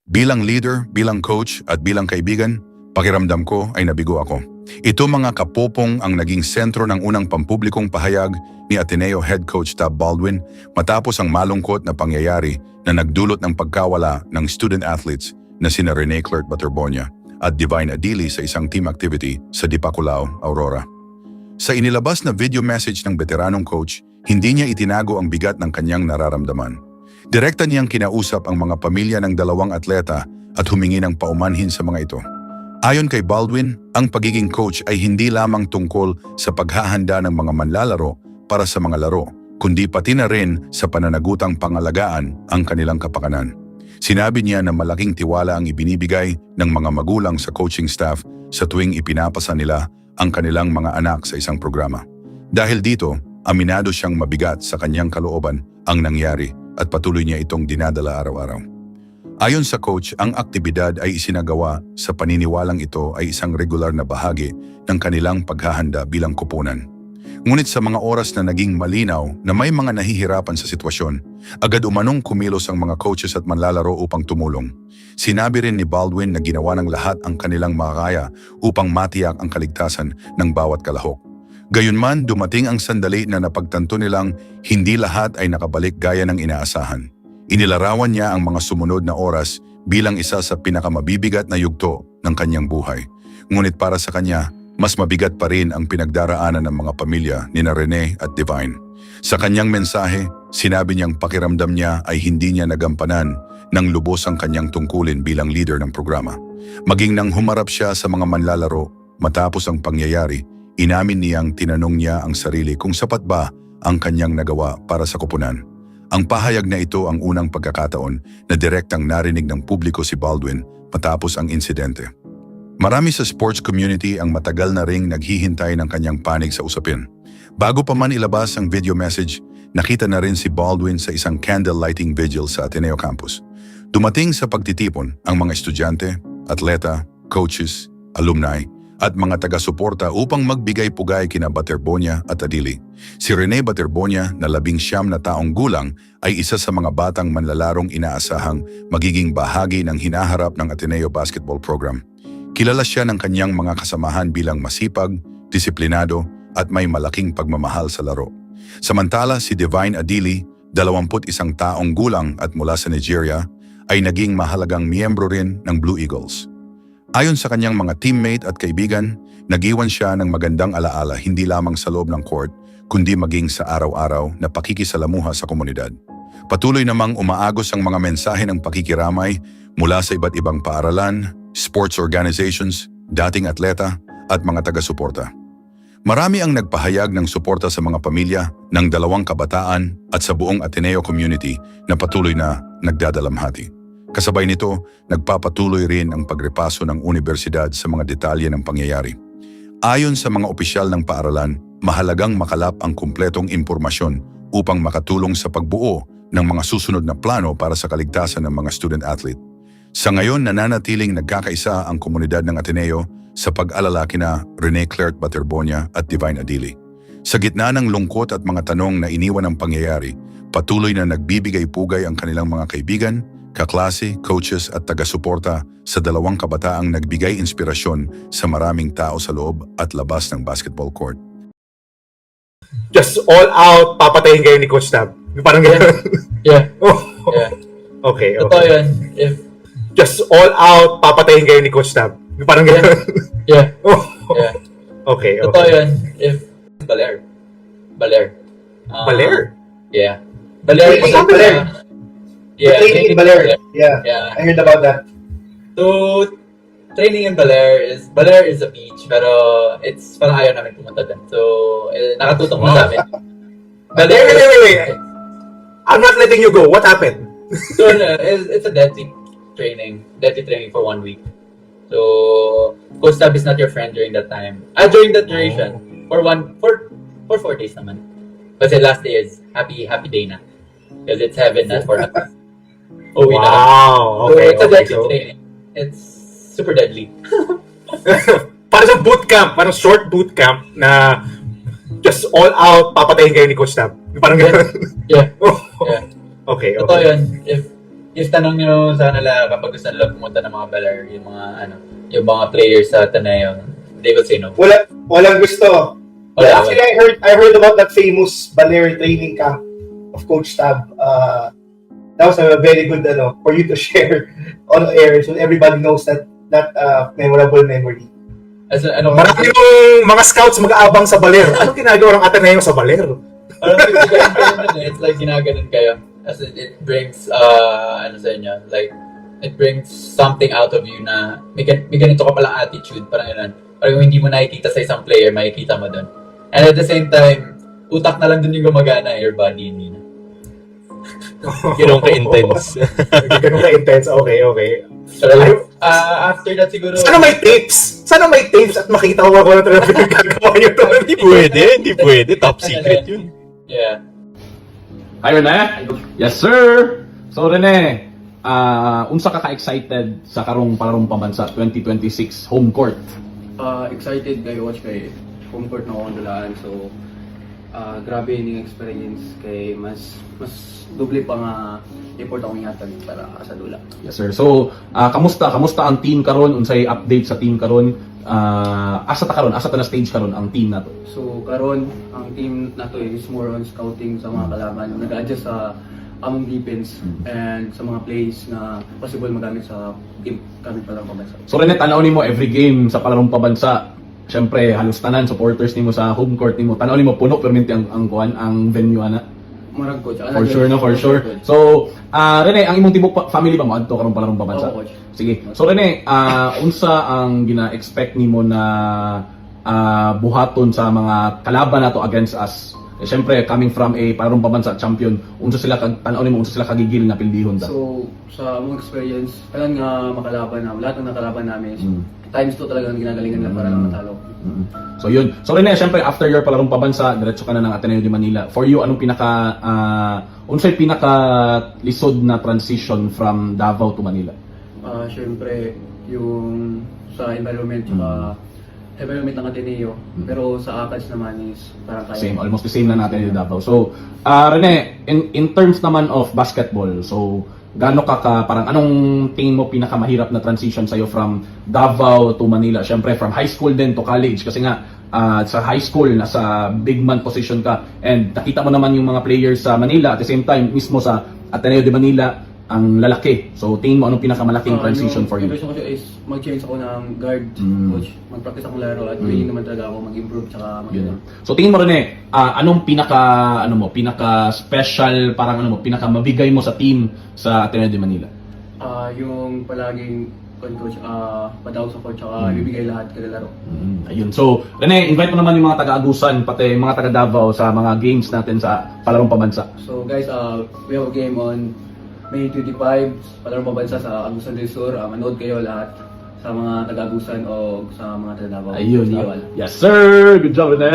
Bilang leader, bilang coach at bilang kaibigan, pakiramdam ko ay nabigo ako. Ito mga kapopong ang naging sentro ng unang pampublikong pahayag ni Ateneo Head Coach Tab Baldwin matapos ang malungkot na pangyayari na nagdulot ng pagkawala ng student athletes na sina Rene Clerk Baterbonia at Divine Adili sa isang team activity sa Dipaculao, Aurora. Sa inilabas na video message ng veteranong coach, hindi niya itinago ang bigat ng kanyang nararamdaman. Direkta niyang kinausap ang mga pamilya ng dalawang atleta at humingi ng paumanhin sa mga ito. Ayon kay Baldwin, ang pagiging coach ay hindi lamang tungkol sa paghahanda ng mga manlalaro para sa mga laro, kundi pati na rin sa pananagutang pangalagaan ang kanilang kapakanan. Sinabi niya na malaking tiwala ang ibinibigay ng mga magulang sa coaching staff sa tuwing ipinapasa nila ang kanilang mga anak sa isang programa. Dahil dito, aminado siyang mabigat sa kanyang kalooban ang nangyari at patuloy niya itong dinadala araw-araw. Ayon sa coach, ang aktibidad ay isinagawa sa paniniwalang ito ay isang regular na bahagi ng kanilang paghahanda bilang koponan. Ngunit sa mga oras na naging malinaw na may mga nahihirapan sa sitwasyon, agad umanong kumilos ang mga coaches at manlalaro upang tumulong. Sinabi rin ni Baldwin na ginawa ng lahat ang kanilang makakaya upang matiyak ang kaligtasan ng bawat kalahok. Gayunman, dumating ang sandali na napagtanto nilang hindi lahat ay nakabalik gaya ng inaasahan. Inilarawan niya ang mga sumunod na oras bilang isa sa pinakamabibigat na yugto ng kanyang buhay. Ngunit para sa kanya, mas mabigat pa rin ang pinagdaraanan ng mga pamilya ni Rene at Divine. Sa kanyang mensahe, sinabi niyang pakiramdam niya ay hindi niya nagampanan ng lubos ang kanyang tungkulin bilang leader ng programa. Maging nang humarap siya sa mga manlalaro matapos ang pangyayari, inamin niyang tinanong niya ang sarili kung sapat ba ang kanyang nagawa para sa koponan. Ang pahayag na ito ang unang pagkakataon na direktang narinig ng publiko si Baldwin matapos ang insidente. Marami sa sports community ang matagal na ring naghihintay ng kanyang panig sa usapin. Bago pa man ilabas ang video message, nakita na rin si Baldwin sa isang candle lighting vigil sa Ateneo campus. Dumating sa pagtitipon ang mga estudyante, atleta, coaches, alumni, at mga taga-suporta upang magbigay pugay kina Baterbonia at Adili. Si Rene Baterbonia na 19 na taong gulang ay isa sa mga batang manlalarong inaasahang magiging bahagi ng hinaharap ng Ateneo Basketball Program. Kilala siya ng kanyang mga kasamahan bilang masipag, disiplinado at may malaking pagmamahal sa laro. Samantala si Divine Adili, 21 taong gulang at mula sa Nigeria, ay naging mahalagang miyembro rin ng Blue Eagles. Ayon sa kanyang mga teammate at kaibigan, nag-iwan siya ng magandang alaala hindi lamang sa loob ng court, kundi maging sa araw-araw na pakikisalamuha sa komunidad. Patuloy namang umaagos ang mga mensahe ng pakikiramay mula sa iba't ibang paaralan, sports organizations, dating atleta at mga taga-suporta. Marami ang nagpahayag ng suporta sa mga pamilya ng dalawang kabataan at sa buong Ateneo community na patuloy na nagdadalamhati. Kasabay nito, nagpapatuloy rin ang pagrepaso ng universidad sa mga detalye ng pangyayari. Ayon sa mga opisyal ng paaralan, mahalagang makalap ang kumpletong impormasyon upang makatulong sa pagbuo ng mga susunod na plano para sa kaligtasan ng mga student-athlete. Sa ngayon, nananatiling nagkakaisa ang komunidad ng Ateneo sa pag-alala kina Rene Clerk Baterbonia at Divine Adili. Sa gitna ng lungkot at mga tanong na iniwan ng pangyayari, patuloy na nagbibigay pugay ang kanilang mga kaibigan, kaklase, coaches at taga-suporta sa dalawang kabataang nagbigay inspirasyon sa maraming tao sa loob at labas ng basketball court. Just all out, papatayin kayo ni Coach Tab. Parang gano'n. Yeah. Oh, Yeah. okay, Totoo okay. yun. If, Just all out, papatayin kayo ni Coach Tab. Parang gano'n. yeah. Oh, Yeah. okay, Totoo okay. yun. If, Baler. Baler? Yeah. Baler. Training is in Baler. Yeah. Training in Baler. Yeah, Yeah. I heard about that. So, training in Baler is a beach, pero it's parang ayaw namin pumunta din. So, nakatutok na sa amin. Baler, Wait. I'm not letting you go. What happened? so, it's a deadly training for 1 week. So, Coach Tab is not your friend during that time. During that duration, for 4 days naman. Kasi last day is happy day na. Because it's heaven na for us. Uwi na kami. Wow, So, okay, it's a okay. deadly training. It's super deadly. Parang sa bootcamp, parang short bootcamp na just all out, papatayin kayo ni Coach Tab. Parang gano'n. Yeah. Oh, Yeah. okay, Totoo okay. yun. If If tanong nyo sa kanila kapag gusto nila pumunta ng mga Baler, yung mga players sa Ateneo, they will say no. Walang gusto. Wala, Actually, I heard about that famous Baler training camp of Coach Tab. That was a very good for you to share on air so everybody knows that memorable memory. Marami yung mga scouts mag-aabang sa Baler. Anong ginagawa ng Ateneo sa Baler? It's like ginaganon kayo. As it brings, sa inyo, like, it brings something out of you na may ganito ka palang attitude, parang yun. Parang hindi mo nakikita sa isang player, makikita mo dun. And at the same time, utak na lang dun yung gumagana, your body, hindi na. Ganun ka-intense. Ganun ka-intense. Okay. So, after that siguro... Sana may tapes at makita ko na talaga pinagkagawa nyo to. Hindi pwede. Top secret yun. Yeah. Hi, Rene? Yes, sir! So, Rene, unsa ka ka-excited sa karong palarong pambansa 2026 home court? Excited kayo watch kay home court na akong dulaan. So, grabe yung experience kay mas doble pa nga effort akong ihatag para sa dula. Yes, sir. So, kamusta ang team karon? Unsay update sa team karon? Asa ta na stage karon ang team nato? So, karon ang team nato is more on scouting sa mga kalaban. Nag-adjust sa among defense and sa mga plays na possible magamit sa game kami palang pambansa. So, Rene, tanaw nimo every game sa palarong pabansa. Siyempre, halos tanan supporters nimo sa home court nimo. Tanaw nimo puno permanente ang venue ana. Marag coach. For sure, no? For sure. So, Rene, ang imong tibok family ba mo adto karong palarong pabansa? Oo, coach. Sige. So, Rene, unsa ang gina-expect nimo na buhaton sa mga kalaban nato against us? Eh, Siyempre, coming from a palarong pabansa champion, unsa sila tanaw nimo unsa sila kagigil na pildihon ta? So, sa among experience, kailan nga makalaban na lahat ng nakalaban namin, times 2 talaga ang ginagalingan nila para lang matalo. So yun. So Rene, syempre after your palarong pabansa, diretso ka na ng Ateneo de Manila. For you, anong unsay pinaka lisod na transition from Davao to Manila? Syempre, yung sa environment, environment ng Ateneo. Pero sa ACADS naman is parang kaya. Same, almost the same na natin yung Davao. So, Rene, in terms naman of basketball, so gaano parang anong tingin mo pinakamahirap na transition sa'yo from Davao to Manila? Syempre, from high school din to college. Kasi nga, sa high school, nasa big man position ka. And nakita mo naman yung mga players sa Manila. At the same time, mismo sa Ateneo de Manila, ang lalaki. So, tingin mo anong pinakamalaking transition for you? Yung transition ko is mag-change ako ng guard, coach. Mag-practice akong laro at willing naman talaga ako mag-improve tsaka Yun. So tingin mo rin anong pinaka special pinaka mabigay mo sa team sa Ateneo de Manila? Yung palaging coach, padaw sa coach tsaka bibigay lahat kada laro. Ayun. So, Rene, invite mo naman yung mga taga-Agusan, pati mga taga-Davao sa mga games natin sa palarong pambansa. So guys, we have a game on May 25, palarong pambansa sa Agusan del Sur. Manood kayo lahat sa mga taga-Agusan o sa mga taga-Davao. Ayun. Sa Iwal. Yes, sir! Good job, Rene!